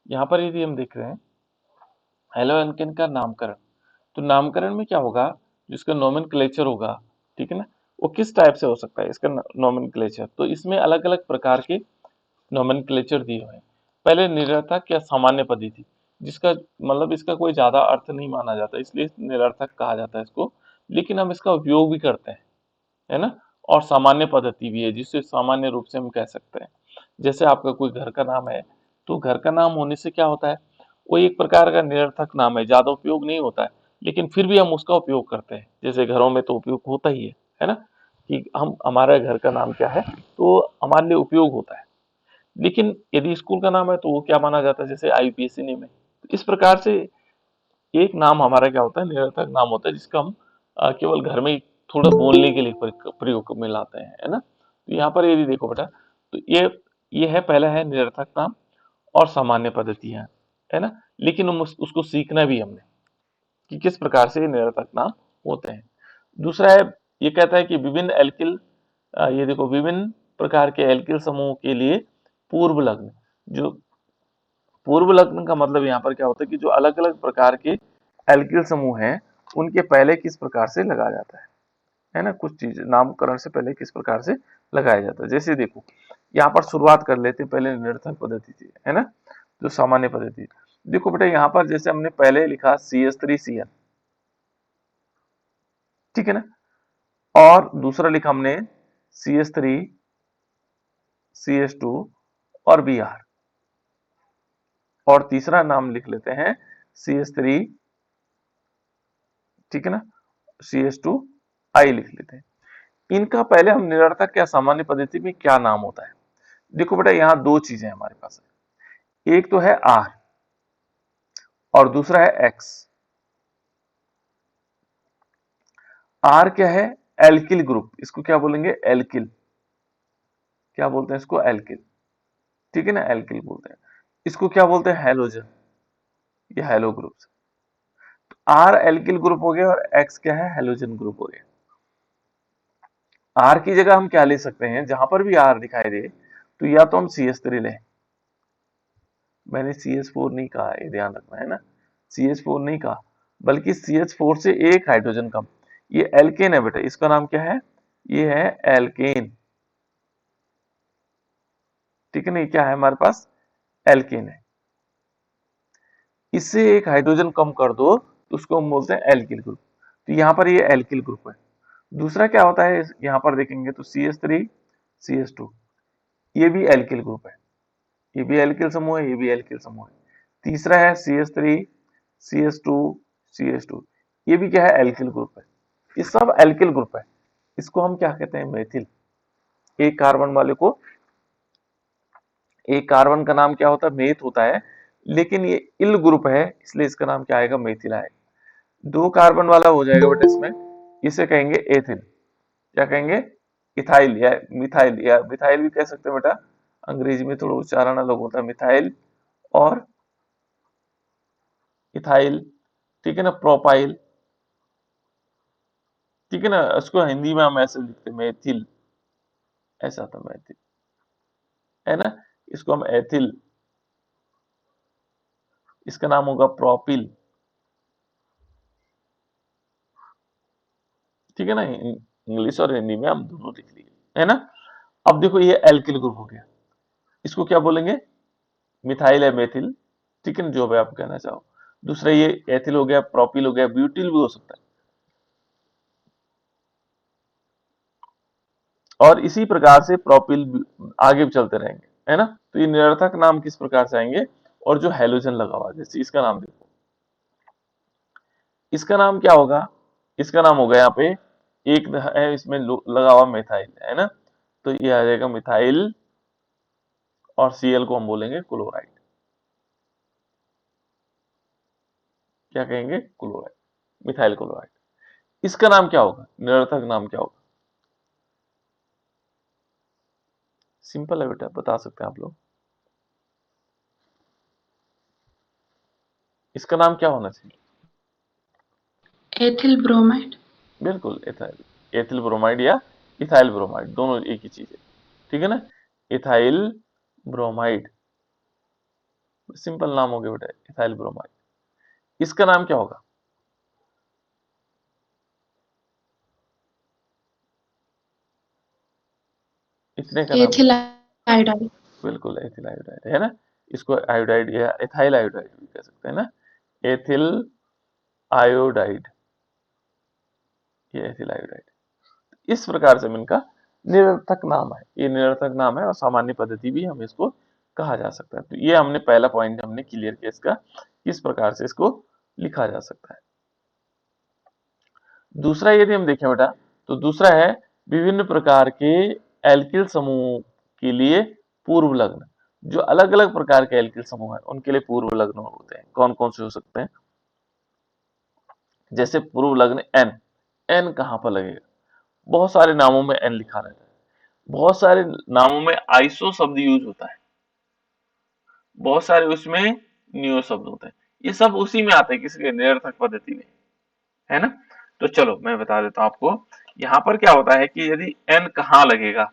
यहाँ पर यदि हम देख रहे हैं हेलो एल्केन का नामकरण, तो नामकरण में क्या होगा, जिसका नोमेनक्लेचर होगा, ठीक है ना, वो किस टाइप से हो सकता है इसका नोमेनक्लेचर। तो इसमें अलग अलग प्रकार के नोमेनक्लेचर दिए हुए हैं। पहले निरर्थक या सामान्य पद्धति, जिसका मतलब इसका कोई ज्यादा अर्थ नहीं माना जाता, इसलिए निरर्थक कहा जाता है इसको, लेकिन हम इसका उपयोग भी करते हैं, है ना। और सामान्य पद्धति भी है, जिससे सामान्य रूप से हम कह सकते हैं। जैसे आपका कोई घर का नाम है, तो घर का नाम होने से क्या होता है, वो एक प्रकार का निरर्थक नाम है, ज्यादा उपयोग नहीं होता है, लेकिन फिर भी हम उसका उपयोग करते हैं। जैसे घरों में तो उपयोग होता ही है ना, कि हम हमारे घर का नाम क्या है, तो हमारे लिए उपयोग होता है। लेकिन यदि स्कूल का नाम है तो वो क्या माना जाता है, जैसे आईयूपीएसी नेम है। तो इस प्रकार से एक नाम हमारा क्या होता है, निरर्थक नाम होता है, जिसका हम केवल घर में ही थोड़ा बोलने के लिए प्रयोग में लाते हैं, है ना। तो यहाँ पर यदि देखो बेटा, तो ये है, पहला है निरर्थक नाम और सामान्य पद्धतियां, है ना। लेकिन हम उसको सीखना भी हमने, कि किस प्रकार से ये निरर्थक नाम होते हैं। दूसरा है, ये कहता है कि विभिन्न एल्किल, ये देखो, विभिन्न प्रकार के एल्किल समूह के लिए पूर्व लग्न, जो पूर्व लग्न का मतलब यहाँ पर क्या होता है, कि जो अलग अलग प्रकार के एल्किल समूह हैं, उनके पहले किस प्रकार से लगाया जाता है ना, कुछ चीज नामकरण से पहले किस प्रकार से लगाया जाता है। जैसे देखो, यहाँ पर शुरुआत कर लेते हैं, पहले निरर्थक पद्धति थी, है ना, जो सामान्य पद्धति। देखो बेटा, यहाँ पर जैसे हमने पहले लिखा CH3Cl, ठीक है ना, और दूसरा लिखा हमने CH3CH2 और Br, और तीसरा नाम लिख लेते हैं CH3, ठीक है ना, CH2I लिख लेते हैं। इनका पहले हम निरर्थक या सामान्य पद्धति में क्या नाम होता है। देखो बेटा, यहाँ दो चीजें हमारे पास है, एक तो है R और दूसरा है X। R क्या है, एल्किल ग्रुप, इसको क्या बोलेंगे, एल्किल, क्या बोलते हैं इसको, एल्किल, ठीक है ना, एल्किल बोलते हैं। इसको क्या बोलते हैं, हैलोजन, ये hello group. R alkyl group हो गया और X क्या है, हैलोजन ग्रुप हो गया। R की जगह हम क्या ले सकते हैं, जहां पर भी R दिखाई दे, तो या तो हम CH3 लें, मैंने CH4 नहीं कहा, ये ध्यान रखना है ना, CH4 नहीं कहा, बल्कि CH4 से एक हाइड्रोजन कम। ये एल्केन है बेटा, इसका नाम क्या है, ये है एल्केन, ठीक है ना, ये क्या है हमारे पास, एल्केन है। इससे एक हाइड्रोजन कम कर दो तो उसको हम बोलते हैं एल्किल ग्रुप। तो यहाँ पर ये एल्किल ग्रुप है। दूसरा क्या होता है, यहाँ पर देखेंगे तो CH3CH2, ये भी एल्किल ग्रुप है, ये भी एल्किल समूह है, ये भी एल्किल समूह है। तीसरा है CH3CH2CH2, ये भी क्या है, एल्किल ग्रुप है। ये सब एल्किल ग्रुप है। इसको हम क्या कहते हैं, मेथिल। एक कार्बन वाले को, एक कार्बन का नाम क्या होता है, मेथ होता है, लेकिन ये इल ग्रुप है, इसलिए इसका नाम क्या आएगा, मेथिल आएगा। दो कार्बन वाला हो जाएगा बेटा इसमें, इसे कहेंगे एथिल, क्या कहेंगे, इथाइल या मिथाइल, या मिथाइल भी कह सकते हैं बेटा, अंग्रेजी में थोड़ा उच्चारण अलग होता है, मिथाइल और इथाइल, ठीक है ना, प्रोपाइल, ठीक है ना। इसको हिंदी में हम ऐसे लिखते हैं, मेथिल, ऐसा था मेथिल, है ना। इसको हम एथिल, इसका नाम होगा प्रोपिल, ठीक है ना। इंग्लिश और हिंदी में हम दोनों लिख लिए, है ना। अब देखो, ये एल्किल ग्रुप हो गया, इसको क्या बोलेंगे, मिथाइल है, मेथिल, ठीक है ना, जो भी आप कहना चाहो। दूसरा ये एथिल हो गया, प्रोपिल हो गया, ब्यूटिल भी हो सकता है। और इसी प्रकार से प्रोपिल आगे भी चलते रहेंगे, है ना। तो ये निरर्थक नाम किस प्रकार से आएंगे, और जो हेलोजन लगा हुआ, जैसे इसका नाम देखो, इसका नाम क्या होगा, इसका नाम होगा, यहाँ पे एक है इसमें लगा हुआ मिथाइल, है ना, तो ये आ जाएगा मिथाइल, और Cl को हम बोलेंगे क्लोराइड, क्या कहेंगे, क्लोराइड, मिथाइल क्लोराइड। इसका नाम क्या होगा, निरर्थक नाम क्या होगा, सिंपल है बेटा, बता सकते हैं आप लोग, इसका नाम क्या होना चाहिए, एथिल ब्रोमाइड। बिल्कुल एथाइल, एथिल ब्रोमाइड या इथाइल ब्रोमाइड, दोनों एक ही चीज है, ठीक है ना, इथाइल ब्रोमाइड, सिंपल नाम हो गया बेटा इथाइल ब्रोमाइड। इसका नाम क्या होगा? इतने का नाम एथिल क्या? आयोडाइड। बिल्कुल एथिल आयोडाइड है ना। इसको आयोडाइड या एथाइल आयोडाइड भी कह सकते हैं ना। एथिल आयोडाइड, ये एथिल आयोडाइड। इस प्रकार से इनका निरर्थक नाम है, ये निरर्थक नाम है और सामान्य पद्धति भी हम इसको कहा जा सकता है। तो ये हमने पहला पॉइंट हमने क्लियर किया इसका, किस प्रकार से इसको लिखा जा सकता है। दूसरा यदि हम देखें बेटा, तो दूसरा है विभिन्न प्रकार के एल्किल समूह के लिए पूर्व लग्न। जो अलग अलग प्रकार के एल्किल समूह है उनके लिए पूर्व लग्न होते हैं। कौन कौन से हो सकते हैं? जैसे पूर्व लग्न एन। एन कहाँ पर लगेगा? बहुत सारे नामों में एन लिखा रहता है, बहुत सारे नामों में आइसो शब्द यूज होता है, बहुत सारे उसमें नियो शब्द होते हैं। ये सब उसी में आते हैं, किसी निरर्थक पद्धति में, है ना। तो चलो मैं बता देता हूं आपको। यहाँ पर क्या होता है कि यदि एन कहाँ लगेगा,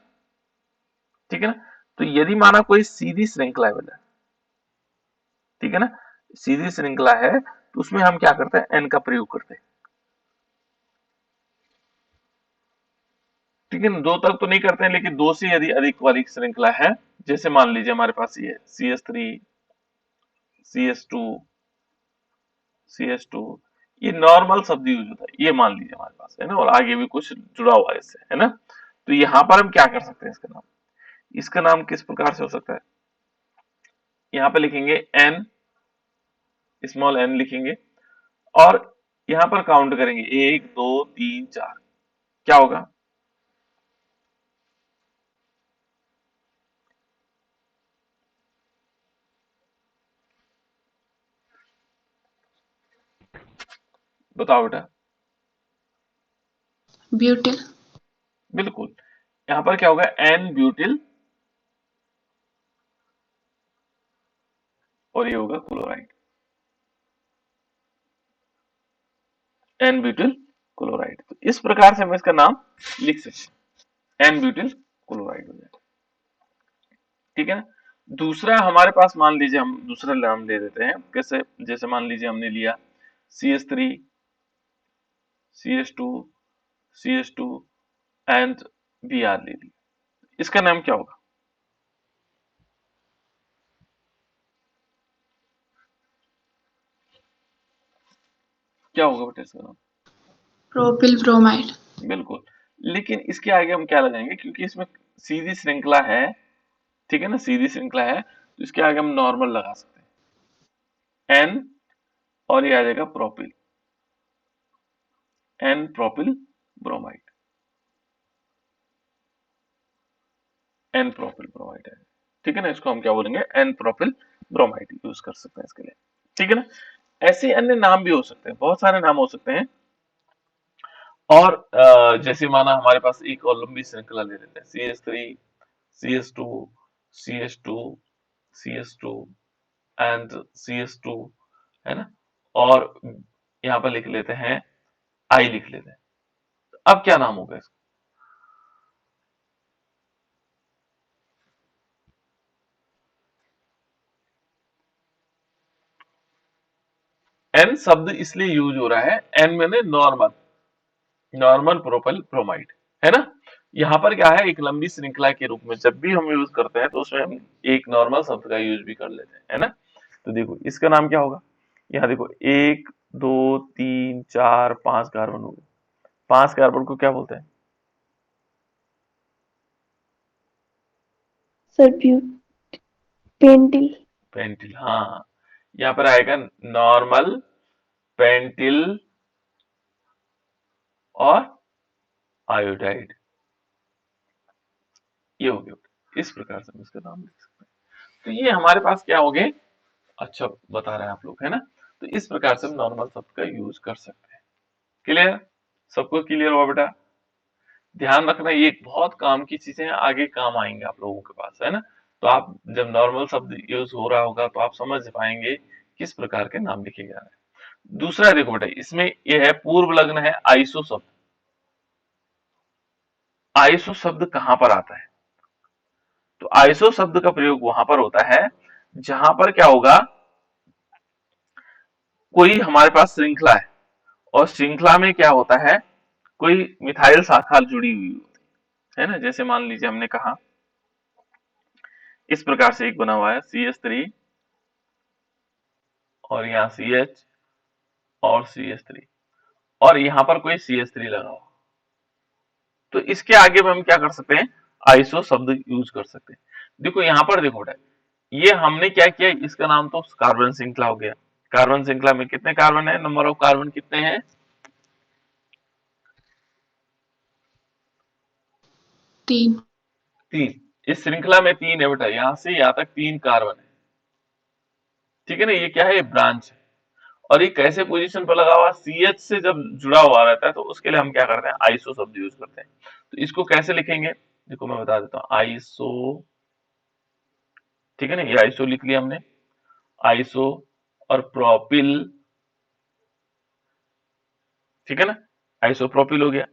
ठीक है ना। तो यदि माना कोई सीधी श्रृंखला है बेटा, ठीक है ना, सीधी श्रृंखला है तो उसमें हम क्या करते हैं, एन का प्रयोग करते हैं, ठीक है ना। दो तक तो नहीं करते हैं, लेकिन दो से यदि अधिक वाली श्रृंखला है, जैसे मान लीजिए हमारे पास ये CS3, CS2, CS2, ये नॉर्मल शब्द यूज होता है, ये मान लीजिए हमारे पास है ना, और आगे भी कुछ जुड़ा हुआ है इससे, है ना। तो यहाँ पर हम क्या कर सकते हैं, इसका नाम किस प्रकार से हो सकता है? यहाँ पे लिखेंगे एन, स्मॉल एन लिखेंगे, और यहाँ पर काउंट करेंगे 1 2 3 4। क्या होगा? बताओ बेटा। ब्यूटिल। बिल्कुल, यहाँ पर क्या होगा, एन ब्यूटिल, और ये होगा क्लोराइड, एन ब्यूटिल क्लोराइड। तो इस प्रकार से हम इसका नाम लिख सकते हैं, एन ब्यूटिल क्लोराइड हो जाएगा, ठीक है ना। दूसरा हमारे पास मान लीजिए हम दूसरा नाम ले देते हैं, कैसे? जैसे मान लीजिए हमने लिया CS3, CS2, CS2 and Br ले ली, इसका नाम क्या होगा? क्या होगा बेटा इसका नाम? Propyl bromide. बिल्कुल। लेकिन इसके आगे हम क्या लगाएंगे, क्योंकि इसमें सीधी श्रृंखला है, ठीक है ना, सीधी श्रृंखला है, तो इसके आगे हम नॉर्मल लगा सकते हैं, एन, और ये आ जाएगा propyl, n propyl bromide, n propyl bromide है, ठीक है ना। इसको हम क्या बोलेंगे, एन प्रोपिल ब्रोमाइड यूज कर सकते हैं इसके लिए, ठीक है ना। ऐसे अन्य नाम भी हो सकते हैं, बहुत सारे नाम हो सकते हैं। और जैसे माना हमारे पास एक और लंबी श्रृंखला ले लेते हैं, CS3, CS2, CS2, CS2 and CS2, है ना। और यहाँ पर लिख लेते हैं, आई लिख लेते हैं। अब क्या नाम होगा इसका? एन शब्द इसलिए यूज हो रहा है, एन मैंने नॉर्मल, नॉर्मल प्रोपेल ब्रोमाइड, है ना। यहाँ पर क्या है, एक लंबी श्रृंखला के रूप में जब भी हम यूज करते हैं तो उसमें हम एक नॉर्मल शब्द का यूज भी कर लेते हैं, है ना। तो देखो इसका नाम क्या होगा, यहाँ देखो 1 2 3 4 5 कार्बन हो गए। 5 कार्बन को क्या बोलते हैं? Sir pentyl. पेंटिल, हाँ। यहाँ पर आएगा नॉर्मल, पेंटिल और आयोडाइड, ये हो गया। इस प्रकार से हम इसका नाम लिख सकते हैं। तो ये हमारे पास क्या हो गए, अच्छा बता रहे हैं आप लोग, है ना। तो इस प्रकार से हम नॉर्मल शब्द का यूज कर सकते हैं। क्लियर? सबको क्लियर हुआ बेटा? ध्यान रखना, ये एक बहुत काम की चीजें हैं, आगे काम आएंगे आप लोगों के पास, है ना। तो आप जब नॉर्मल शब्द यूज हो रहा होगा तो आप समझ पाएंगे किस प्रकार के नाम लिखे जा रहे हैं। दूसरा देखो बेटा, इसमें यह है पूर्व लग्न है आइसो शब्द। आइसो शब्द कहां पर आता है? तो आइसो शब्द का प्रयोग वहां पर होता है जहां पर क्या होगा, कोई हमारे पास श्रृंखला है और श्रृंखला में क्या होता है, कोई मिथाइल शाखा जुड़ी हुई होती है ना। जैसे मान लीजिए हमने कहा इस प्रकार से एक बना हुआ है CH3 और यहाँ CH और CH3 और यहाँ पर कोई CH3 लगा हुआ, तो इसके आगे में हम क्या कर सकते हैं, आइसो शब्द यूज कर सकते हैं। देखो यहाँ पर देखो बेटा, ये हमने क्या किया, इसका नाम तो कार्बन श्रृंखला हो गया। कार्बन श्रृंखला में कितने कार्बन है, नंबर ऑफ कार्बन कितने हैं, 3। 3। इस श्रृंखला में 3 है बेटा, यहां से यहां तक 3 कार्बन है, ठीक है ना। ये क्या है, ब्रांच है। और ये कैसे पोजीशन पर लगा हुआ, CH से जब जुड़ा हुआ रहता है तो उसके लिए हम क्या करते हैं, आइसो शब्द यूज करते हैं। तो इसको कैसे लिखेंगे, देखो मैं बता देता हूँ, आइसो, ठीक है ना, ये आइसो लिख लिया हमने, आइसो और प्रोपिल, ठीक है ना, आइसोप्रोपिल हो गया,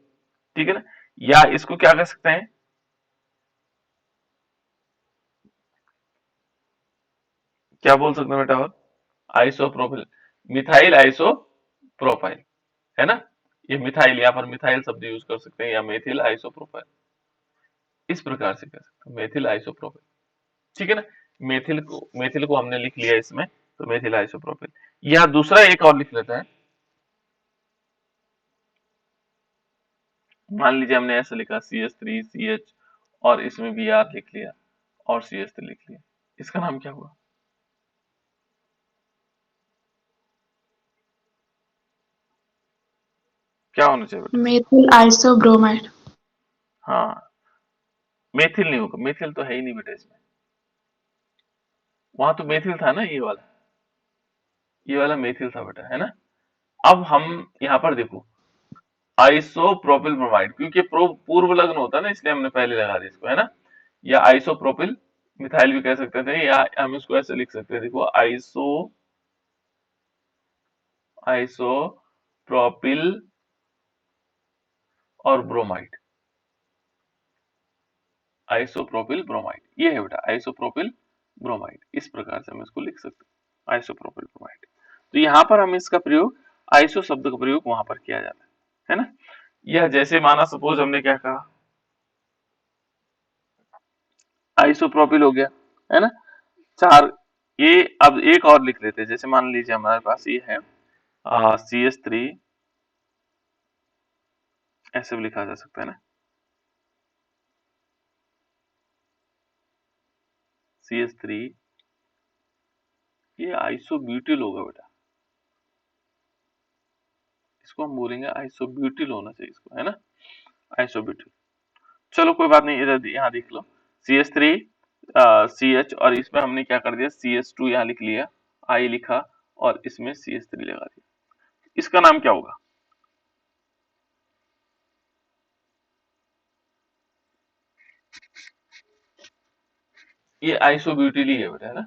ठीक है ना। या इसको क्या कर सकते हैं, क्या बोल सकते हैं बेटा, और आइसोप्रोपिल, मिथाइल आइसोप्रोपाइल, है ना। ये मिथाइल, यहाँ पर मिथाइल शब्द यूज कर सकते हैं, या मेथिल आइसोप्रोपाइल, इस प्रकार से कह सकते हैं मेथिल आइसोप्रोपिल, ठीक है ना। मेथिल को हमने लिख लिया इसमें, तो मेथिल आइसोप्रोपिल। या दूसरा एक और लिख लेते हैं, मान लीजिए हमने ऐसे लिखा CH3 CH और इसमें Br लिख लिया और CH3 लिख लिया, इसका नाम क्या हुआ, क्या होना चाहिए बेटा इसका, मेथिल आइसोब्रोमाइड। हाँ, मेथिल नहीं होगा, मेथिल तो है ही नहीं बेटा इसमें, वहां तो मेथिल था ना, ये वाला मेथिल था बेटा, है ना। अब हम यहाँ पर देखो, आइसोप्रोपिल ब्रोमाइड, क्योंकि पूर्व लग्न होता है ना, इसलिए हमने पहले लगा दिया इसको, है ना। या आइसोप्रोपिल मिथाइल भी कह सकते थे, या हम इसको ऐसे लिख सकते हैं, देखो आइसोप्रोपिल और ब्रोमाइड, आइसोप्रोपिल ब्रोमाइड, ये है बेटा आइसोप्रोपिल ब्रोमाइड, इस प्रकार से हम इसको लिख सकते हैं, आइसोप्रोपिल ब्रोमाइड। तो यहाँ पर हम इसका प्रयोग, आइसो शब्द का प्रयोग वहां पर किया जाता है ना। यह जैसे माना, सपोज हमने क्या कहा, आइसोप्रोपिल हो गया, है ना, 4। ये अब एक और लिख लेते हैं, जैसे मान लीजिए हमारे पास ये है CH3, ऐसे भी लिखा जा सकता है ना, CH3, ये आइसोब्यूटिल होगा बेटा, इसको हम बोलेंगे आइसोब्यूटिल होना चाहिए इसको, है ना, आइसोब्यूटिल। चलो कोई बात नहीं, इधर यहाँ देख लो, CH3 CH और इसमें हमने क्या कर दिया, CH2 यहाँ लिख लिया, I लिखा और इसमें CH3 लगा दिया, इसका नाम क्या होगा, ये आइसोब्यूटिल ही है बेटा, है ना,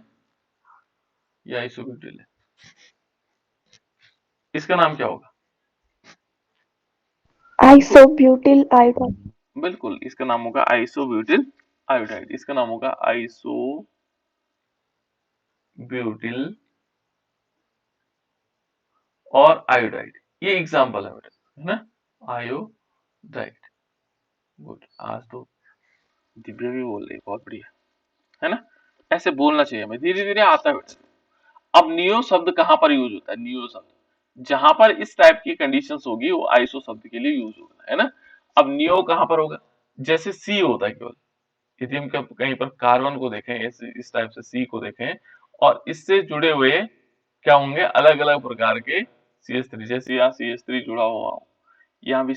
ये आइसोब्यूटिल है, इसका नाम क्या होगा, देखो आइसोब्यूटिल आयोडाइड। बिल्कुल, इसका नाम होगा आइसोब्यूटिल आयोडाइड, इसका नाम होगा आइसोब्यूटिल और आयोडाइड, ये एग्जाम्पल है बेटा, है ना, आयोडाइड। गुड, आज तो दिव्या भी बोल रही है, बहुत बढ़िया, है ना। ऐसे बोलना चाहिए हमें, धीरे धीरे आता है बेटा। अब नियो शब्द कहां पर यूज होता है, नियो शब्द जहां पर इस टाइप की कंडीशंस होगी वो आइसो शब्द के लिए यूज होगा, है ना। अब नियो कहां पर होगा, जैसे सी होता है केवल, यदि हम कहीं पर कार्बन को देखें, इस टाइप से सी को देखें और इससे जुड़े हुए क्या होंगे, अलग अलग प्रकार के CH3, जैसे यहाँ CH3 जुड़ा हुआ हो, यहाँ भी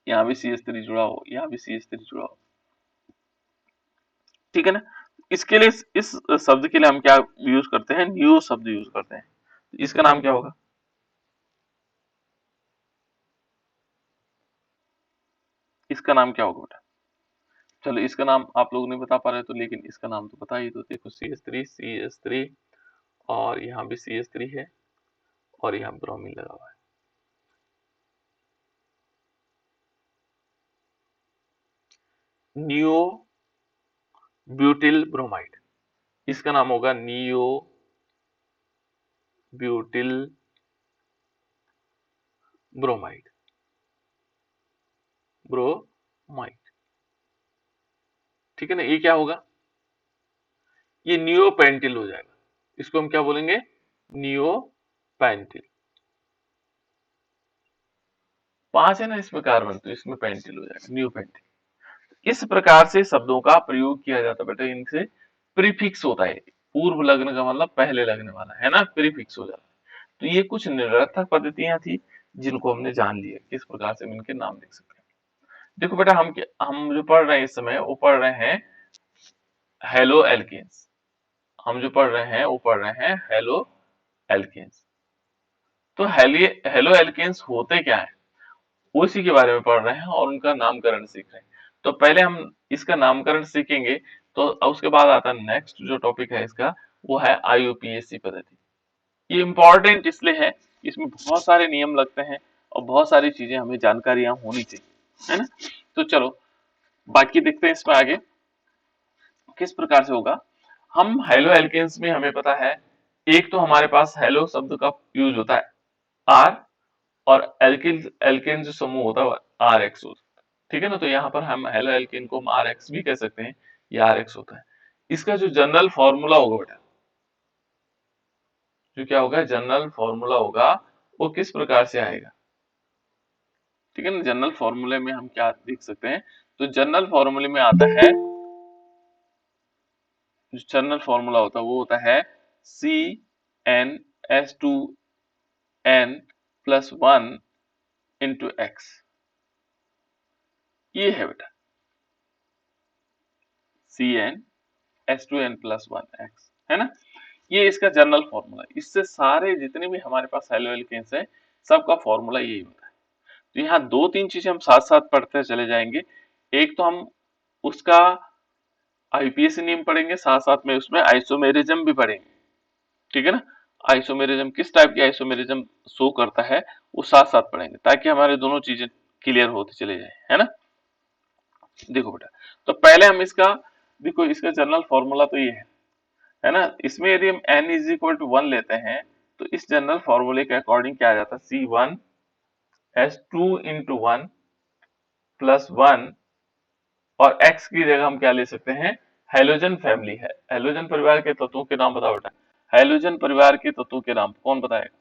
यहाँ भी CH3 जुड़ा हो, यहाँ भी CH3 जुड़ा हो, ठीक है ना। इसके लिए इस शब्द के लिए हम क्या यूज करते हैं, न्यू शब्द यूज करते हैं, इसका नाम क्या होगा, इसका नाम क्या होगा बेटा, चलो इसका नाम आप लोग नहीं बता पा रहे तो, लेकिन इसका नाम तो बता ही दो, देखो CH3 और यहाँ भी CH3 है और यहाँ ब्रोमीन लगा हुआ है, नियो ब्यूटिल ब्रोमाइड, इसका नाम होगा नियो ब्यूटिल ब्रोमाइड, ब्रोमाइड, ठीक है ना। ये क्या होगा, ये नियोपेंटिल हो जाएगा। इसको हम क्या बोलेंगे, नियोपेंटिल। 5 है ना इसमें कार्बन, तो इसमें पेंटिल हो जाएगा, नियोपेंटिल। इस प्रकार से शब्दों का प्रयोग किया जाता है बेटा, इनसे प्रीफिक्स होता है। पूर्व लग्न का मतलब पहले लगने वाला है ना, प्रीफिक्स हो जाता है। तो ये कुछ निरर्थक पद्धतियां थी जिनको हमने जान लिया, किस प्रकार से हम इनके नाम लिख सकते हैं। देखो बेटा, हम जो पढ़ रहे हैं इस समय, वो पढ़ रहे हैं हेलो एल्केन्स। हम जो पढ़ रहे हैं वो पढ़ रहे हैं हेलो एल्केन्स। तो हेलो एल्केन्स होते क्या है, उसी के बारे में पढ़ रहे हैं और उनका नामकरण सीख रहे हैं। तो पहले हम इसका नामकरण सीखेंगे, तो उसके बाद आता है नेक्स्ट जो टॉपिक है इसका, वो है आईयूपीएसी पद्धति। ये इंपॉर्टेंट इसलिए है, इसमें बहुत सारे नियम लगते हैं और बहुत सारी चीजें हमें जानकारियां होनी चाहिए, है ना। तो चलो बाकी देखते हैं इसमें आगे किस प्रकार से होगा। हम हेलो एल्केन्स में हमें पता है, एक तो हमारे पास हेलो शब्द का यूज होता है आर, और एल्किल एल्केन जो समूह होता है आर एक्स होता है, ठीक है ना। तो यहाँ पर हम हेलो एल्केन को हम आर एक्स भी कह सकते हैं, ये आर एक्स होता है। इसका जो जनरल फॉर्मूला होगा बेटा, जो क्या होगा जनरल फॉर्मूला होगा, वो किस प्रकार से आएगा, ठीक है ना। जनरल फॉर्मूले में हम क्या देख सकते हैं, तो जनरल फॉर्मूले में आता है, जो जनरल फॉर्मूला होता है वो होता है C n S two n plus one into x. ये है बेटा C n S two n plus one x, है ना। ये इसका जनरल फॉर्मूला है। इससे सारे जितने भी हमारे पास हेलो एल्केन्स हैं, सबका फॉर्मूला यही होता है। तो यहाँ दो तीन चीजें हम साथ साथ पढ़ते चले जाएंगे। एक तो हम उसका आईपीएसी नियम पढ़ेंगे, साथ साथ में उसमें आइसोमेरिज्म भी पढ़ेंगे, ठीक है ना। आइसोमेरिज्म किस टाइप की आइसोमेरिज्म शो करता है, वो साथ साथ पढ़ेंगे, ताकि हमारे दोनों चीजें क्लियर होती चले जाए, है ना। देखो बेटा, तो पहले हम इसका, देखो इसका जनरल फॉर्मूला तो ये है ना। इसमें यदि हम n इज इक्वल टू 1 लेते हैं, तो इस जनरल फॉर्मूले के अकॉर्डिंग क्या आ जाता है, C1H2 × 1 प्लस 1, और x की जगह हम क्या ले सकते हैं, हेलोजन फैमिली है। हेलोजन परिवार के तत्वों के नाम बताओ बेटा, हेलोजन परिवार के तत्वों के नाम कौन बताएगा।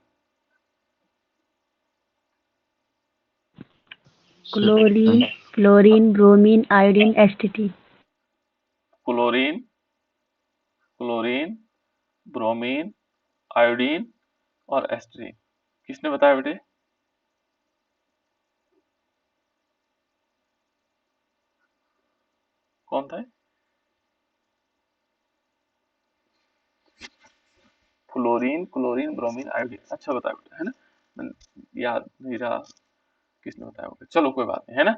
Chlorine, fluorine, bromine, iodine, STT. Chlorine, chlorine, bromine, iodine और एस्ट्रीन। किसने बताया बेटे, कौन था। फ्लोरीन, क्लोरीन, ब्रोमीन, आयोडीन, अच्छा बताया बेटा, है ना। याद नहीं रहा किसने बताया होगा, चलो कोई बात नहीं, है ना।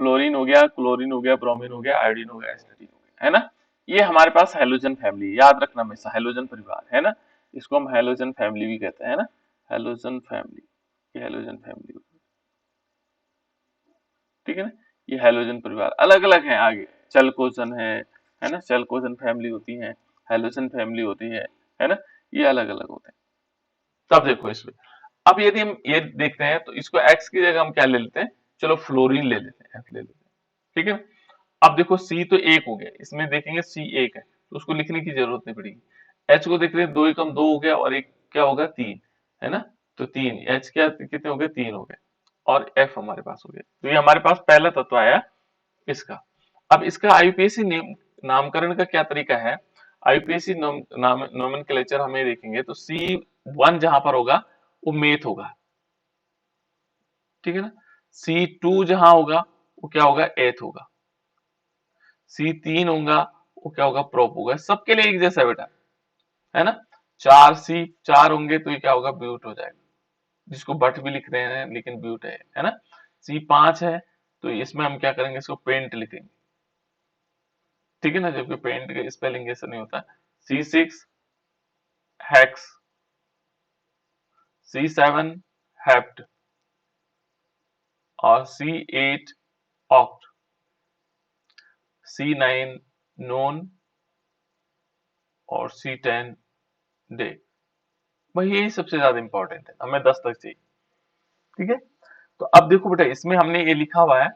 फ्लोरीन हो गया, क्लोरीन हो गया, ब्रोमीन हो गया, आयोडीन हो गया, एस्टेटिन हो गया, है ना। ये हमारे पास हेलोजन फैमिली, याद रखना हमेशा, हेलोजन परिवार, है ना। इसको हम हेलोजन फैमिली भी कहते हैं ना, हेलोजन फैमिली, ये हेलोजन फैमिली, ठीक है ना। ये हेलोजन परिवार अलग अलग है आगे, चलकोजन है ना, चलकोजन फैमिली होती है, हेलोजन फैमिली होती है ना। ये अलग अलग होते हैं। तब देखो इसमें, अब यदि हम ये देखते हैं, तो इसको एक्स की जगह हम क्या ले लेते हैं, चलो फ्लोरीन ले लेते हैं, एफ ले लेते हैं, ठीक है ना। अब देखो सी तो एक हो गया, इसमें देखेंगे सी एक है, तो उसको लिखने की जरूरत नहीं पड़ेगी। एच को देख रहे हैं, दो एकम दो हो गया, और एक क्या होगा, तीन, है ना। तो तीन, एच क्या कितने हो गए, तीन हो गए, और एफ हमारे पास हो गया। तो ये हमारे पास पहला तत्व आया इसका। अब इसका आईयूपीएसी नामकरण का क्या तरीका है, आईयूपीएसी नोमेनक्लेचर हमें देखेंगे, तो सी वन जहां पर होगा वो मेथ होगा, ठीक है ना। सी टू जहां होगा वो क्या होगा, एथ होगा। सी तीन होगा वो क्या होगा, प्रोप होगा। सबके लिए एक जैसा है बेटा, है ना। चार सी चार होंगे तो ये क्या होगा, ब्यूट हो जाएगा, जिसको बट भी लिख रहे हैं लेकिन ब्यूट है ना। सी पांच है, तो इसमें हम क्या करेंगे, इसको पेंट लिखेंगे, ठीक है ना, जबकि पेंट का स्पेलिंग ऐसा नहीं होता। C six hex, C seven hept, और C eight oct, C nine non, और सी टेन डे। भाई यही सबसे ज्यादा इंपॉर्टेंट है, हमें 10 तक चाहिए। ठीक है, तो अब देखो बेटा, इसमें हमने ये लिखा हुआ है,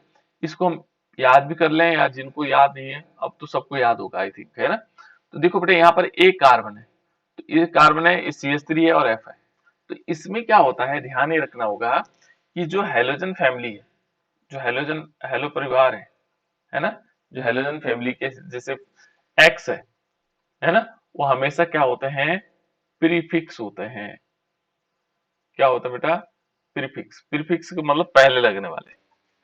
इसको हम याद भी कर लें, या जिनको याद नहीं है अब तो सबको याद होगा आई थिंक, है ना। तो देखो बेटा, यहाँ पर एक कार्बन है, तो ये कार्बन है, CH3 है और F है। तो इसमें क्या होता है, ध्यान ये रखना होगा कि जो हेलोजन फैमिली है, जो हेलोजन हेलो परिवार है ना, जो हेलोजन फैमिली के जैसे एक्स है ना, वो हमेशा क्या होते हैं, प्रीफिक्स होते हैं। क्या होता है बेटा, प्रीफिक्स। प्रीफिक्स का मतलब पहले लगने वाले,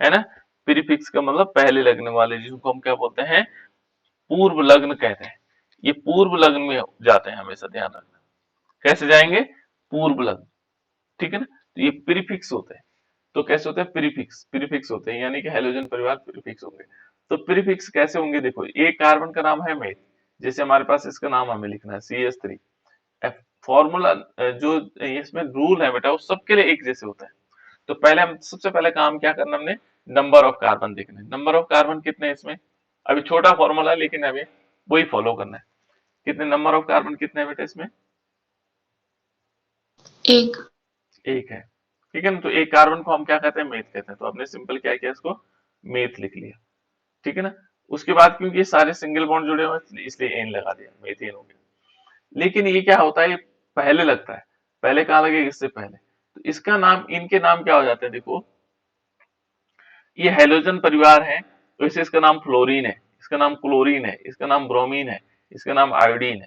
है ना। प्रीफिक्स का मतलब पहले लगने वाले, जिसको हम क्या बोलते हैं, पूर्व लग्न कहते हैं। ये पूर्व लग्न में जाते हैं हमेशा, ध्यान रखना। कैसे जाएंगे, पूर्व लग्न। ठीक है ना, तो ये प्रीफिक्स होते हैं। तो कैसे होते हैं, प्रीफिक्स, प्रीफिक्स होते हैं, यानी कि हेलोजन परिवार प्रीफिक्स होंगे। तो प्रीफिक्स कैसे होंगे, देखो एक कार्बन का नाम है मेथ, जैसे हमारे पास इसका नाम हमें लिखना है CH3। फॉर्मूला जो इसमें रूल है बेटा, वो सबके लिए एक जैसे होता है। तो पहले हम सबसे पहले काम क्या करना, हमने नंबर ऑफ कार्बन देखना है। नंबर ऑफ कार्बन कितने हैं इसमें, अभी छोटा फॉर्मूला है लेकिन अभी वही फॉलो करना है। कितने नंबर ऑफ कार्बन कितने हैं बेटा इसमें, एक। एक है। ठीक है ना, तो एक कार्बन को हम क्या कहते हैं, मेथ कहते हैं। तो आपने सिंपल क्या किया, इसको मेथ लिख लिया। ठीक है ना, उसके बाद क्योंकि ये सारे सिंगल बॉन्ड जुड़े हुए हैं इसलिए एन लगा दिया, मेथेन हो गया। लेकिन ये क्या होता है, ये पहले लगता है, पहले कहाँ लगेगा, इससे पहले। तो इसका नाम, इनके नाम क्या हो जाते हैं, देखो ये हेलोजन परिवार है, तो इसे इसका नाम फ्लोरीन है, इसका नाम क्लोरीन है, इसका नाम ब्रोमीन है, इसका नाम आयोडीन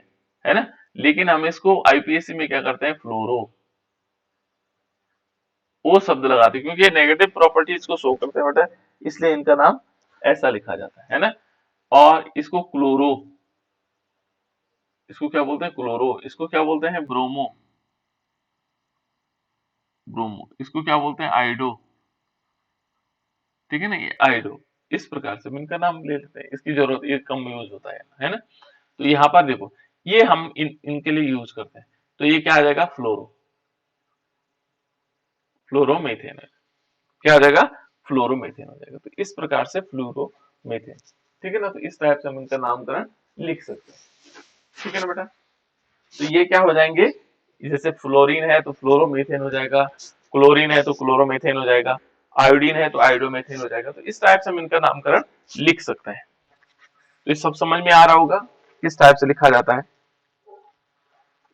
है ना। लेकिन हम इसको आईपीएससी में क्या करते हैं, फ्लोरो, वो शब्द लगाते हैं, क्योंकि ये नेगेटिव प्रॉपर्टीज को शो करते हैं बेटा, इसलिए इनका नाम ऐसा लिखा जाता है ना। और इसको क्लोरो, इसको क्या बोलते हैं, क्लोरो। इसको क्या बोलते हैं, ब्रोमो, ब्रोमो। इसको क्या बोलते हैं, आइडो। ठीक है ना, ये आइडो। इस प्रकार से हम इनका नाम ले लेते हैं, इसकी जरूरत, ये कम यूज होता है ना। तो यहाँ पर देखो, ये हम इनके लिए यूज करते हैं। तो ये क्या आ जाएगा, फ्लोरो, फ्लोरोमेथेन है। क्या आ जाएगा, फ्लोरोमेथेन हो जाएगा। तो इस प्रकार से फ्लोरोमेथेन। ठीक है ना, तो इस टाइप से हम इनका नामकरण लिख सकते हैं। ठीक है ना बेटा, तो ये क्या हो जाएंगे, जैसे फ्लोरीन है तो फ्लोरोमीथेन हो जाएगा, क्लोरीन है तो क्लोरोमीथेन हो जाएगा, आयोडीन है तो आयोडोमीथेन हो जाएगा। तो इस टाइप से हम इनका नामकरण लिख सकते हैं। तो ये सब समझ में आ रहा होगा किस टाइप से लिखा जाता है,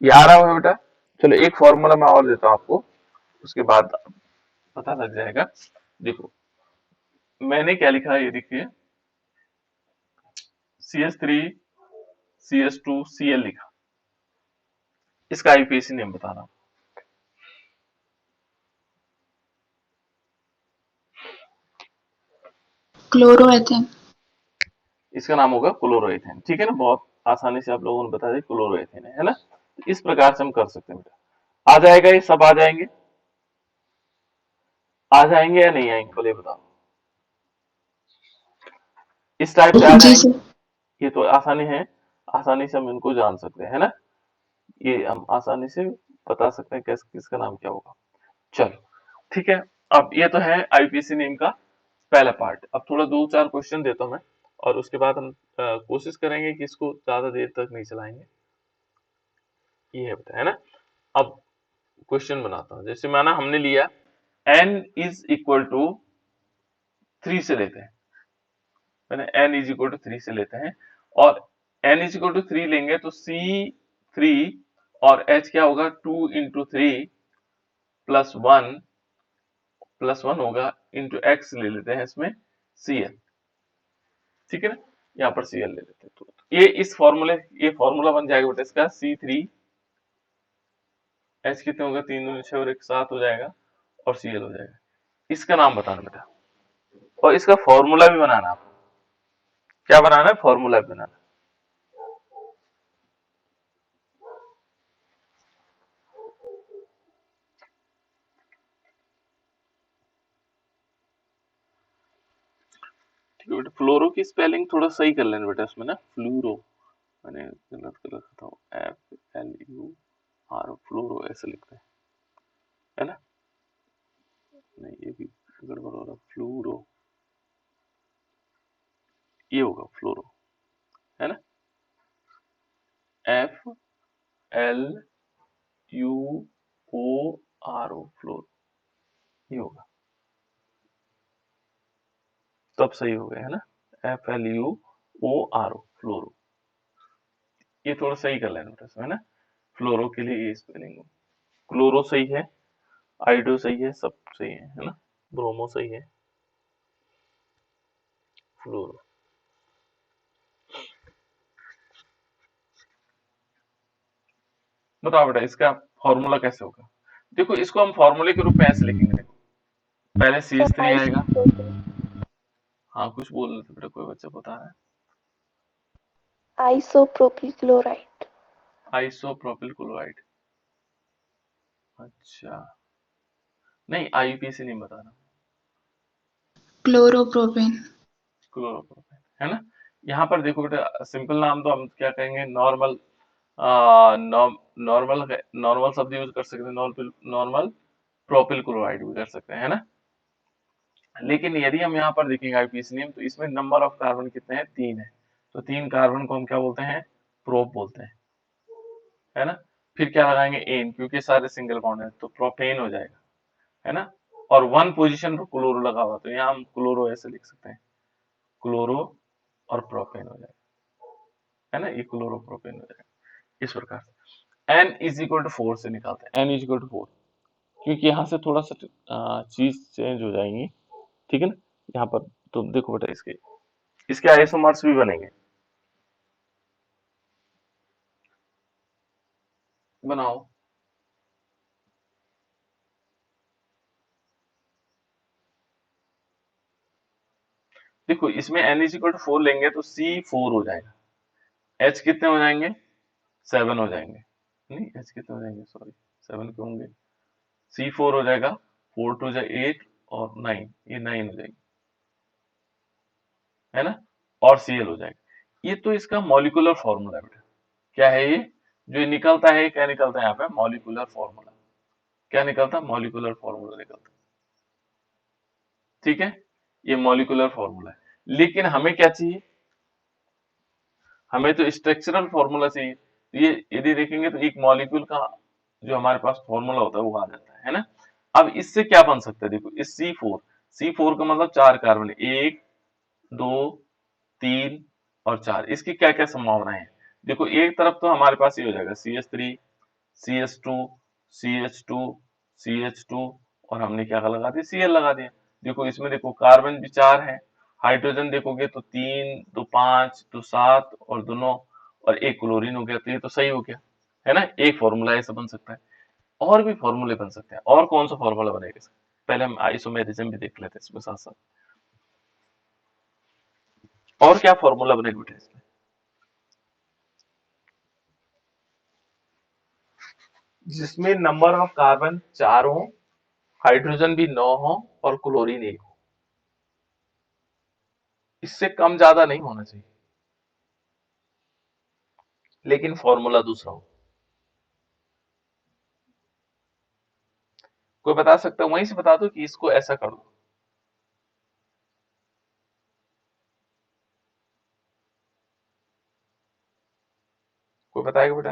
ये आ रहा होगा बेटा। चलो एक फॉर्मूला मैं और देता हूं आपको, उसके बाद पता लग जाएगा। देखो मैंने क्या लिखा है, ये देखिए, CH3 CH2 Cl लिखा, इसका आईपीएसी नेम बताना। क्लोरोएथेन। इसका नाम होगा क्लोरोएथेन। ठीक है ना, बहुत आसानी से आप लोगों ने बता दिया, क्लोरोएथेन है ना। तो इस प्रकार से हम कर सकते हैं बेटा। आ जाएगा, ये सब आ जाएंगे, आ जाएंगे या नहीं आएंगे, बोले बताओ। इस टाइप से आ जी जाएंगे, सर। ये तो आसानी है, आसानी से हम इनको जान सकते हैं, है ना। ये हम आसानी से बता सकते हैं किस किसका नाम क्या होगा। चलो ठीक है, अब ये तो है आईपीसी नेम का पहला पार्ट। अब थोड़ा दो चार क्वेश्चन देता हूं मैं, और उसके बाद हम कोशिश करेंगे कि इसको ज्यादा देर तक नहीं चलाएंगे। ये है बेटा, है ना। अब क्वेश्चन बनाता हूं, जैसे माना हमने लिया n इज इक्वल टू 3 से लेते हैं, मैंने n इज इक्वल टू 3 से लेते हैं, और n इज इक्वल टू 3 लेंगे तो C3 और h क्या होगा, 2 × 3 प्लस वन होगा, इंटू x ले लेते हैं इसमें Cl। ठीक है ना, यहाँ पर Cl ले लेते हैं। तो ये इस फॉर्मूले, ये फॉर्मूला बन जाएगा बेटा इसका, C3 h कितने होगा, 3 दूनी 6 और 1 7 हो जाएगा, और Cl हो जाएगा। इसका नाम बताना बेटा, और इसका फॉर्मूला भी बनाना। आपको क्या बनाना है, फॉर्मूला भी बनाना। ठीक है बेटा, फ्लोरो की स्पेलिंग थोड़ा सही कर लेना बेटा इसमें ना, फ्लूरो, मैंने गलत कर रखा था, FLUR, फ्लोरो ऐसे लिखते हैं, है ना। नहीं ये भी गड़बड़ हो रहा, फ्लूरो, ये होगा फ्लोरो, है ना, FLURO। FLUORO फ्लोरो, ये होगा, तब सही हो गया है ना, FLUORO फ्लोरो। ये थोड़ा सही कर लेना बेटा, है ना, फ्लोरो के लिए ये स्पेलिंग हो। क्लोरो सही है, आइडो सही है, सब सही है ना, ब्रोमो सही है, फ्लोरो। बताओ बेटा इसका फॉर्मूला कैसे होगा। देखो इसको हम फॉर्मूले के रूप में ऐसे लिखेंगे, देखो पहले सर CH3 आएगा। आइसोप्रोपिल हाँ कुछ बोल रहे थे बेटा, कोई बच्चा बता रहा है। आइसोप्रोपिल क्लोराइड आइसोप्रोपिल क्लोराइड, अच्छा नहीं IUPAC नहीं बताना, क्लोरोप्रोपेन क्लोरोप्रोपेन है ना। यहाँ पर देखो बेटा सिंपल नाम तो हम क्या कहेंगे, नॉर्मल, नॉर्मल नॉर्मल शब्द यूज कर सकते हैं, नॉर्मल नॉर्मल प्रोपिल क्लोराइड भी कर सकते हैं, है ना। लेकिन यदि हम यहाँ पर देखेंगे आईपीसी नेम, तो इसमें नंबर ऑफ कार्बन कितने हैं, 3 है। तो 3 कार्बन को हम क्या बोलते हैं, प्रोप बोलते हैं, है ना। फिर क्या लगाएंगे, एन, क्योंकि सारे सिंगल बॉन्ड है तो प्रोपेन हो जाएगा, है ना। और 1 पोजीशन पर क्लोरो लगा हुआ, तो यहाँ हम क्लोरो ऐसे लिख सकते हैं, क्लोरो और प्रोपेन हो जाएगा, है ना, ये क्लोरो प्रोपेन हो जाएगा इस प्रकार से। एन इज इक्वल टू 4 से निकालते हैं, एन इज इक्वल टू 4, क्योंकि यहाँ से थोड़ा सा चीज चेंज हो जाएंगी, ठीक है ना। यहाँ पर तो देखो बेटा इसके इसके आइसोमर्स भी बनेंगे, बनाओ। देखो इसमें एन इज इक्वल टू 4 लेंगे तो C4 हो जाएगा, H कितने हो जाएंगे, 7 हो जाएंगे, नहीं H कितने हो जाएंगे, सॉरी 7 के होंगे, C4 हो जाएगा, 4 टू जा 8 और 9, ये 9 हो जाएगी, है ना, और Cl हो जाएगा। ये तो इसका मॉलिक्यूलर फॉर्मूला है बेटा, क्या है ये, जो निकलता है, क्या निकलता है यहाँ पे, मॉलिक्यूलर फॉर्मूला, क्या निकलता है, मॉलिक्यूलर फॉर्मूला निकलता है, ठीक है, ये मॉलिक्यूलर फॉर्मूला है। लेकिन हमें क्या चाहिए, हमें तो स्ट्रक्चरल फॉर्मूला चाहिए। तो ये यदि देखेंगे तो एक मॉलिक्यूल का जो हमारे पास फॉर्मूला होता है वो आ जाता है ना। अब इससे क्या बन सकता है, देखो इस C4 का मतलब 4 कार्बन, 1 2 3 और 4, इसकी क्या क्या संभावनाएं हैं। देखो एक तरफ तो हमारे पास ये हो जाएगा CH3 CH2 CH2 CH2, और हमने क्या लगा दिया, Cl लगा दिया। देखो इसमें देखो कार्बन भी 4 है, हाइड्रोजन देखोगे तो 3 2 5 2 7 और दोनों, और एक क्लोरीन हो गया, तो ये तो सही हो गया, है ना। एक फॉर्मूला ऐसा बन सकता है, और भी फॉर्मूले बन सकते हैं। और कौन सा फॉर्मूला बनेगा इसका, पहले हम आइसोमेरिज्म भी देख लेते हैं इसमें साथ साथ, और क्या फॉर्मूला बनेगा बेटा इसमें, जिसमें नंबर ऑफ कार्बन 4 हो, हाइड्रोजन भी 9 हो और क्लोरीन 1 हो, इससे कम ज्यादा नहीं होना चाहिए, लेकिन फॉर्मूला दूसरा हो। कोई बता सकता है, वहीं से बता दो कि इसको ऐसा कर दो। कोई बताएगा बेटा,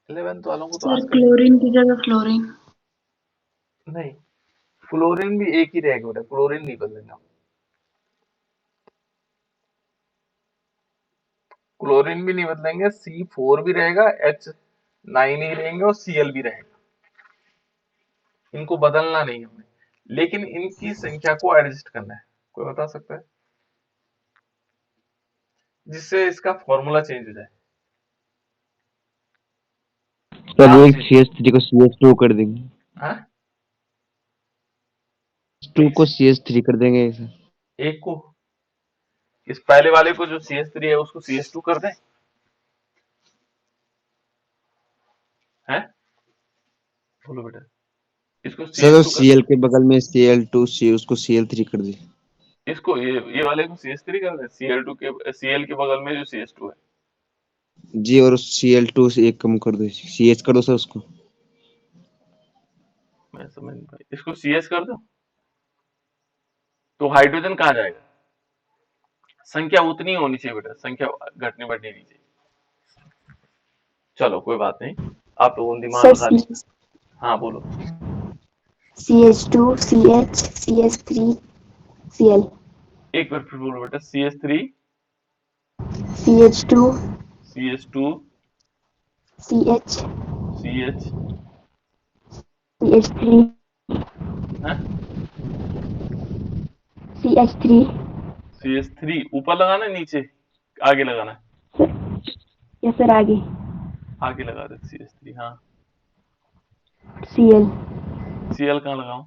11th वालों को तो सर आजकल क्लोरीन की जगह फ्लोरीन नहीं, क्लोरीन भी एक ही रहेगा बेटा, क्लोरीन नहीं बदलेगा, क्लोरीन भी नहीं बदलेंगे, C4 भी रहेगा, H9 ही रहेंगे और Cl भी रहेगा, इनको बदलना नहीं हमें, लेकिन इनकी संख्या को एडजस्ट करना है। कोई बता सकता है, जिससे इसका फॉर्मूला चेंज हो जाए। सर नाम एक चेंज, CH3 को CH2 कर देंगे, हाँ 2 को CH3 कर देंगे सर। एक को, इस पहले वाले को जो CH3 है उसको CH2 कर दें, हैं, बोलो बेटा, इसको सर CH2 कर, Cl के बगल में Cl2 C उसको Cl3 कर दिए। इसको ये वाले को CH3 कर दें, Cl2 के Cl के बगल में जो CH2 है, जी, और Cl2 से एक कम कर दो, CH कर दो सर उसको। मैं समझ नहीं पाई, इसको CS कर दो तो हाइड्रोजन कहाँ जाएगा, संख्या उतनी होनी चाहिए बेटा, संख्या घटनी बढ़नी नहीं चाहिए, चलो कोई बात नहीं, आप लोगों ने दिमाग सर लगा लिया। हाँ बोलो। CH2 CH CH3 Cl एक बार फिर बोलो बेटा, CH3 CH2 CH2 CH CH CH3 है CH3 CH3 ऊपर लगाना है नीचे आगे लगाना है? सर या सर आगे आगे लगा दे CH3। हाँ Cl Cl कहाँ लगाऊं?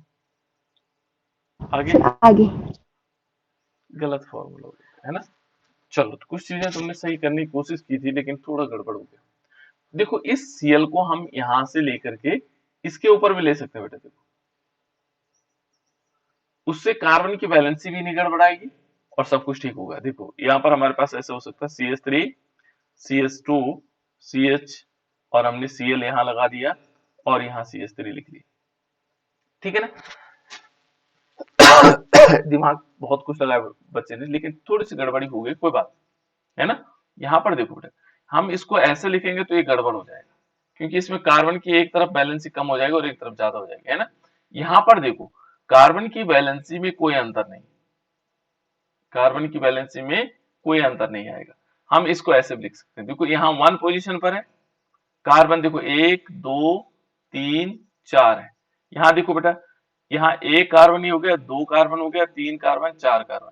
आगे? सर आगे गलत फॉर्मूला हो गया है ना। चलो तो कुछ चीजें तुमने सही करने की कोशिश की थी लेकिन थोड़ा गड़बड़ हो गया। देखो इस Cl को हम यहां से लेकर के इसके ऊपर भी ले सकते हैं बेटा। देखो उससे कार्बन की वैलेंसी भी नहीं गड़बड़ाएगी और सब कुछ ठीक होगा। देखो यहाँ पर हमारे पास ऐसे हो सकता है CH3 CH2 CH और हमने Cl यहाँ लगा दिया और यहाँ CH3 लिख दिया, ठीक है ना। दिमाग बहुत कुछ लगाया बच्चे ने लेकिन थोड़ी सी गड़बड़ी हो गई, कोई बात है ना। यहाँ पर देखो बेटा, हम इसको ऐसे लिखेंगे तो ये गड़बड़ हो जाएगा क्योंकि इसमें कार्बन की एक तरफ बैलेंसी कम हो जाएगी और एक तरफ ज्यादा हो जाएगी, है ना। यहाँ पर देखो कार्बन की बैलेंसी में कोई अंतर नहीं, कार्बन की बैलेंसी में कोई अंतर नहीं आएगा। हम इसको ऐसे भी लिख सकते हैं, देखो यहाँ 1 पोजीशन पर है कार्बन, देखो 1 2 3 4 है। यहाँ देखो बेटा, यहाँ एक कार्बन ही हो गया, 2 कार्बन हो गया, 3 कार्बन 4 कार्बन,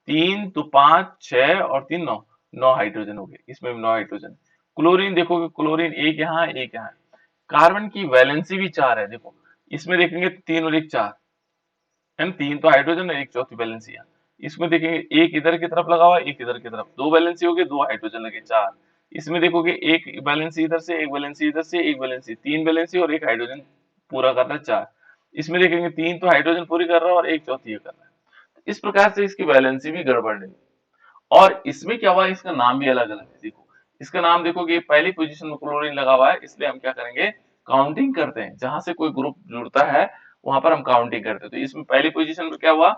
3 तो 5 6 और 3 9, 9 हाइड्रोजन हो गए, इसमें भी 9 हाइड्रोजन। क्लोरीन देखोगे, क्लोरीन एक यहाँ है एक यहाँ है। कार्बन की वैलेंसी भी 4 है, देखो इसमें देखेंगे 3 और 1 4 है ना, 3 तो हाइड्रोजन है, एक चौथी वैलेंसी यहाँ। इसमें देखेंगे एक इधर की तरफ लगा हुआ है एक इधर की तरफ, 2 वैलेंसी हो गई, 2 हाइड्रोजन लगे 4। इसमें देखोगे एक वैलेंसी इधर से एक वैलेंसी इधर से एक वैलेंसी, 3 वैलेंसी और एक हाइड्रोजन पूरा कर रहा है 4। इसमें देखेंगे 3 तो हाइड्रोजन पूरी कर रहा है और एक चौथी ये कर रहा है। इस प्रकार से इसकी वैलेंसी भी गड़बड़ नहीं। और इसमें क्या हुआ, इसका नाम भी अलग अलग है। देखो इसका नाम देखोगे पहली पोजीशन में क्लोरीन लगा हुआ है, इसलिए हम क्या करेंगे काउंटिंग करते हैं, जहां से कोई ग्रुप जुड़ता है वहां पर हम काउंटिंग करते हैं। तो इसमें पहली पोजीशन पर क्या हुआ,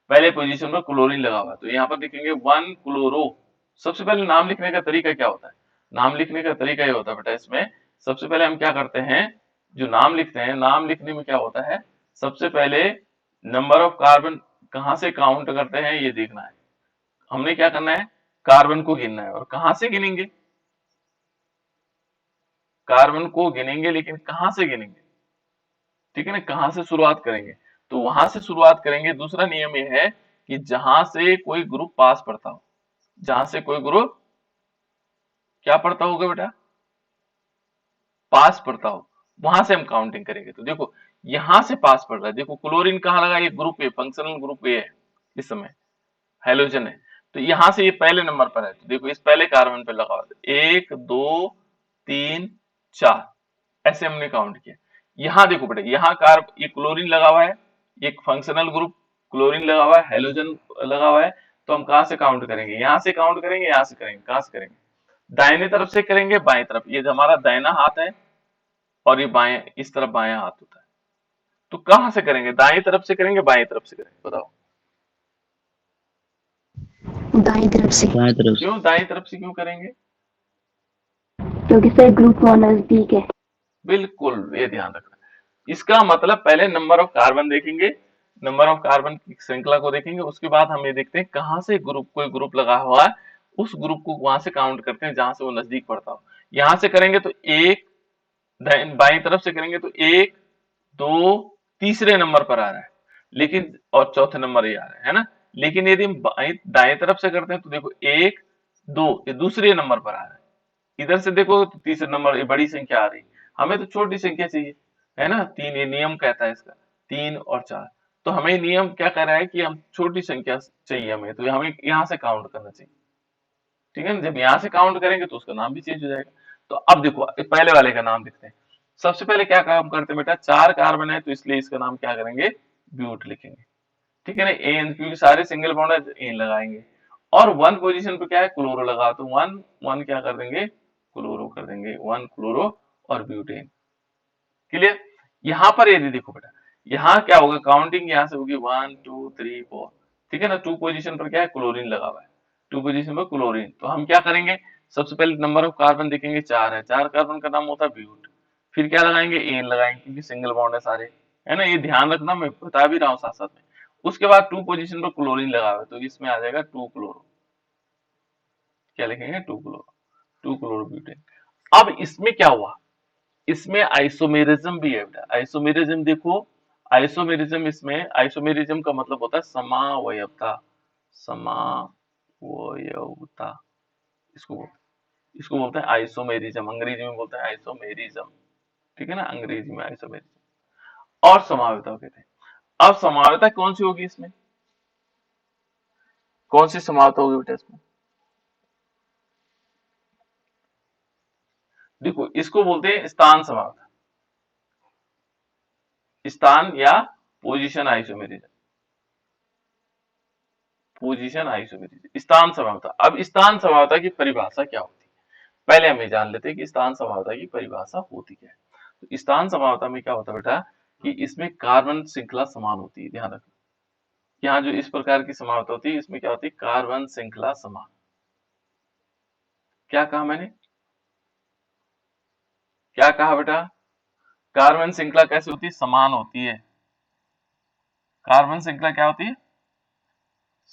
पहले पोजीशन पर क्लोरीन लगा हुआ है, तो यहाँ पर देखेंगे 1 क्लोरो। सबसे पहले नाम लिखने का तरीका क्या होता है, नाम लिखने का तरीका ये होता है बेटा, इसमें सबसे पहले हम क्या करते हैं, जो नाम लिखते हैं, नाम लिखने में क्या होता है, सबसे पहले नंबर ऑफ कार्बन कहां से काउंट करते हैं ये देखना है। हमने क्या करना है, कार्बन को गिनना है, और कहां से गिनेंगे, कार्बन को गिनेंगे लेकिन कहां से गिनेंगे, ठीक है ना, कहां से शुरुआत करेंगे, तो वहां से शुरुआत करेंगे। दूसरा नियम ये है कि जहां से कोई ग्रुप पास पड़ता हो, जहां से कोई ग्रुप क्या पड़ता होगा बेटा, पास पड़ता हो, वहां से हम काउंटिंग करेंगे। तो देखो यहां से पास पड़ रहा है, देखो क्लोरीन कहाँ लगा, ये group A, functional group A है इस समय, हेलोजन है, तो यहां से ये पहले नंबर पर है, तो देखो इस पहले कार्बन पे लगा हुआ है, 1 2 3 4, ऐसे हमने काउंट किया। यहाँ देखो बेटा, यहाँ कार्ब ये क्लोरीन लगा हुआ है, एक फंक्शनल ग्रुप क्लोरीन लगा हुआ है, हेलोजन लगा हुआ है, तो हम कहां से काउंट करेंगे, यहाँ से काउंट करेंगे, यहाँ से करेंगे, कहां से करेंगे, दाहिने तरफ से करेंगे, बाएं तरफ, ये हमारा दाहिना हाथ है और ये बाएं इस तरफ बायां हाथ होता है, तो कहां से करेंगे, दाएं तरफ से करेंगे बाएं तरफ से करेंगे, बताओ दाएं तरफ से बाएं तरफ से। क्यों दाएं तरफ से क्यों करेंगे, क्योंकि सर ग्रुप 1 नजदीक है। बिल्कुल ये ध्यान रखना। इसका मतलब पहले नंबर ऑफ कार्बन देखेंगे, नंबर ऑफ कार्बन की श्रृंखला को देखेंगे, उसके बाद हम ये देखते हैं कहां से ग्रुप, कोई ग्रुप लगा हुआ है, उस ग्रुप को वहां से काउंट करते हैं जहां से वो नजदीक पड़ता हो। यहां से करेंगे तो एक, बाई तरफ से करेंगे तो 1 2 तीसरे नंबर पर आ रहा है, लेकिन और चौथे नंबर ये आ रहा है ना। लेकिन यदि हम दाएं तरफ से करते हैं तो देखो 1 2 ये दूसरे नंबर पर आ रहा है, इधर से देखो तो तीसरे नंबर, ये बड़ी संख्या आ रही, हमें तो छोटी संख्या चाहिए, है ना, 3, ये नियम कहता है इसका, 3 और 4, तो हमें नियम क्या कह रहा है कि हम छोटी संख्या चाहिए हमें, तो हमें यहाँ से काउंट करना चाहिए, ठीक है ना। जब यहाँ से काउंट करेंगे तो उसका नाम भी चेंज हो जाएगा। तो अब देखो पहले वाले का नाम लिखते हैं। सबसे पहले क्या काम करते हैं बेटा, 4 कार्बन है तो इसलिए इसका नाम क्या करेंगे, ब्यूट लिखेंगे, ठीक है ना, एन, क्योंकि सारे सिंगल बॉन्ड है एन लगाएंगे। और 1 पोजीशन पे क्या है, क्लोरो लगा, तो 1 1 क्या कर देंगे, क्लोरो कर देंगे, 1 क्लोरो और ब्यूटेन, क्लियर। यहाँ पर यदि देखो बेटा, यहाँ क्या होगा, काउंटिंग यहाँ से होगी 1 2 3 4, ठीक है ना। 2 पोजीशन पर क्या है, क्लोरीन लगा हुआ है, 2 पोजीशन पर क्लोरीन, तो हम क्या करेंगे, सबसे पहले नंबर ऑफ कार्बन देखेंगे 4 है, 4 कार्बन का नाम होता है ब्यूट। फिर क्या लगाएंगे, एन लगाएंगे क्योंकि सिंगल बॉन्ड है सारे, है ना, ये ध्यान रखना, मैं बता भी रहा हूँ साथ साथ में। उसके बाद 2 पोजीशन पर क्लोरीन लगा हुआ है, तो इसमें आ जाएगा 2 क्लोरो, क्या लिखेंगे, 2 क्लोरो, 2 क्लोरोब्यूटेन। अब इसमें क्या हुआ, इसमें आइसोमेरिज्म भी है बेटा। आइसोमेरिज्म देखो, आइसोमेरिज्म, इसमें आइसोमेरिज्म का मतलब होता है समावयवता, समावयवता, इसको इसको बोलते हैं आइसोमेरिज्म, अंग्रेजी में बोलते हैं आइसोमेरिज्म, ठीक है ना, अंग्रेजी में आइसोमेरिज्म। और समावयवता कहते हैं। अब समावयवता कौन सी होगी इसमें, कौन सी समावयवता होगी बेटा इसमें, देखो इसको बोलते हैं स्थान समावयवता, स्थान या पोजीशन आइसोमेरिज्म, पोजीशन आइसोमेरिज्म, स्थान समावयवता। अब स्थान समावयवता की परिभाषा क्या होती है, पहले हम ये जान लेते हैं कि स्थान समावयवता की परिभाषा होती क्या है। तो स्थान समावयवता में क्या होता है बेटा, कि इसमें कार्बन श्रृंखला समान होती है, ध्यान रखना। यहाँ जो इस प्रकार की समावयवता होती है, इसमें क्या होती है, कार्बन श्रृंखला समान। क्या कहा मैंने, क्या कहा बेटा, कार्बन श्रृंखला कैसे होती है, समान होती है। कार्बन श्रृंखला क्या होती है,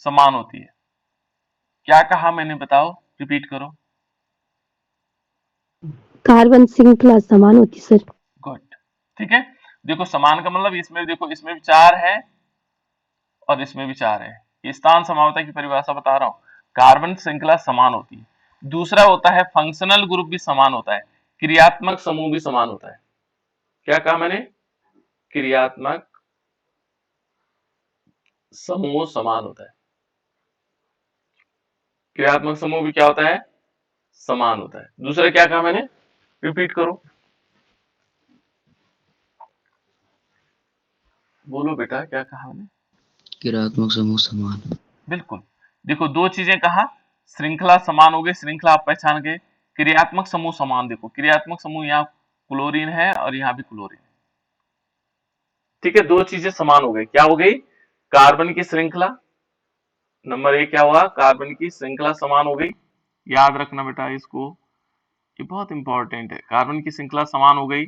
समान होती है। क्या कहा मैंने, बताओ, रिपीट करो। कार्बन श्रृंखला समान होती सर। गुड, ठीक है। देखो समान का मतलब इसमें देखो, इसमें भी 4 है और इसमें भी 4 है। ये स्थान समावयवता की परिभाषा बता रहा हूं, कार्बन श्रृंखला समान होती है। दूसरा होता है फंक्शनल ग्रुप भी समान होता है, क्रियात्मक समूह भी समान होता है। क्या कहा मैंने, क्रियात्मक समूह समान होता है, क्रियात्मक समूह भी क्या होता है, समान होता है। दूसरा क्या कहा मैंने, रिपीट करो, बोलो बेटा, क्या कहा मैंने, क्रियात्मक समूह समान। बिल्कुल। देखो दो चीजें कहा, श्रृंखला समान हो गई, श्रृंखला आप पहचान गए, क्रियात्मक समूह समान। देखो क्रियात्मक समूह यहाँ क्लोरीन है और यहाँ भी क्लोरीन है, ठीक है, दो चीजें समान हो गई, क्या हो गई, कार्बन की श्रृंखला, नंबर एक क्या हुआ, कार्बन की श्रृंखला समान हो गई। याद रखना बेटा इसको, ये बहुत इंपॉर्टेंट है, कार्बन की श्रृंखला समान हो गई,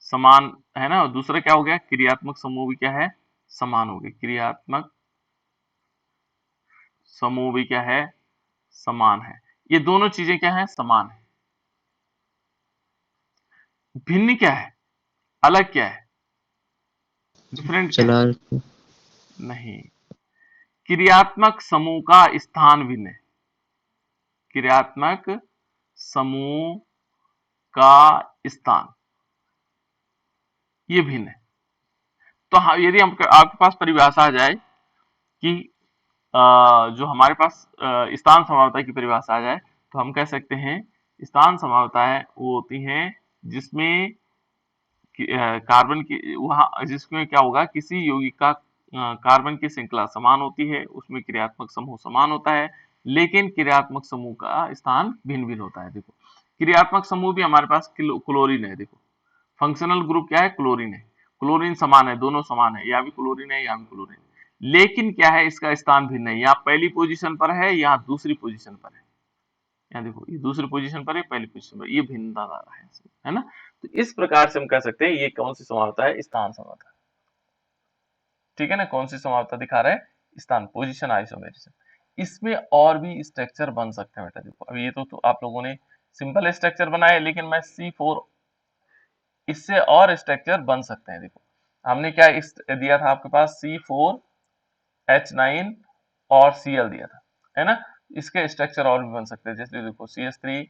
समान है ना। और दूसरा क्या हो गया, क्रियात्मक समूह भी क्या है, समान हो गई, क्रियात्मक समूह भी क्या है, समान है। ये दोनों चीजें क्या है, समान है। भिन्न क्या है, अलग क्या है, डिफरेंट क्या है, चला नहीं, क्रियात्मक समूह का स्थान भिन्न है, क्रियात्मक समूह का स्थान ये भिन्न है। तो यदि हम आपके पास परिभाषा आ जाए कि जो हमारे पास स्थान समावयवता की परिभाषा आ जाए, तो हम कह सकते हैं स्थान समावयवता है वो होती है जिसमें कार्बन की, वहां जिसमें क्या होगा, किसी यौगिक का कार्बन की श्रृंखला समान होती है, उसमें क्रियात्मक समूह समान होता है, लेकिन क्रियात्मक समूह का स्थान भिन्न भिन्न होता है। देखो क्रियात्मक समूह भी हमारे पास क्लोरीन है, देखो फंक्शनल ग्रुप क्या है, क्लोरीन है, क्लोरीन समान है, दोनों समान है, यहाँ भी क्लोरीन है, यहाँ भी क्लोरीन है, लेकिन क्या है, इसका स्थान भिन्न है, यहाँ पहली पोजीशन पर है, यहाँ दूसरी पोजीशन पर है, यहाँ देखो ये दूसरी पोजीशन पर है, पहली पोजीशन पर, ये भिन्नता है ना। तो इस प्रकार से हम कह सकते हैं ये कौन सी समावयवता है, स्थान समावयवता, ठीक है ना। कौन सी समावयवता दिखा रहा है, स्थान, पोजीशन आइसोमेरिज्म। इसमें और भी स्ट्रक्चर बन सकते हैं बेटा। देखो अब ये तो आप लोगों ने सिंपल स्ट्रक्चर बनाया, लेकिन मैं C4, इससे और स्ट्रक्चर बन सकते हैं। देखो हमने क्या दिया था आपके पास, C4H9 और Cl दिया था, है ना। इसके स्ट्रक्चर और भी बन सकते हैं, जैसे देखो CH3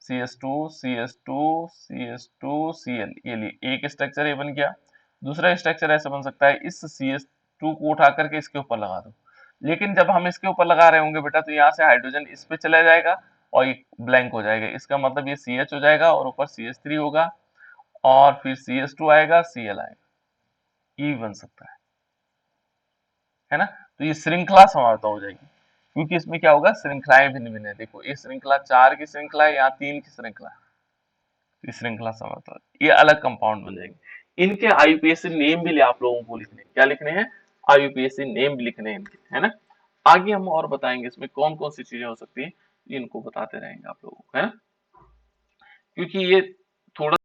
CS2 CS2 CS2 Cl, ये एक स्ट्रक्चर ये बन गया। दूसरा स्ट्रक्चर ऐसा बन सकता है, इस CS2 को उठा करके इसके ऊपर लगा दो, लेकिन जब हम इसके ऊपर लगा रहे होंगे बेटा, तो यहाँ से हाइड्रोजन इस पे चला जाएगा और एक ब्लैंक हो जाएगा, इसका मतलब ये CH हो जाएगा और ऊपर CH3 होगा और फिर CS2 आएगा, Cl आएगा, ये बन सकता है ना। तो ये श्रृंखला समावयवता हो जाएगी, क्योंकि इसमें क्या होगा, श्रृंखलाएं भिन्न भिन्न है। देखो ये श्रृंखला 4 की श्रृंखला है, यहाँ 3 की श्रृंखला है, तो श्रृंखला समावयवता, ये अलग कंपाउंड बन जाएंगे। इनके IUPAC नेम भी आप लोगों को लिखने, क्या लिखने हैं, IUPAC नेम भी लिखने हैं इनके, है ना। आगे हम और बताएंगे इसमें कौन कौन सी चीजें हो सकती है। इनको बताते रहेंगे आप लोगों को, है, क्योंकि ये थोड़ा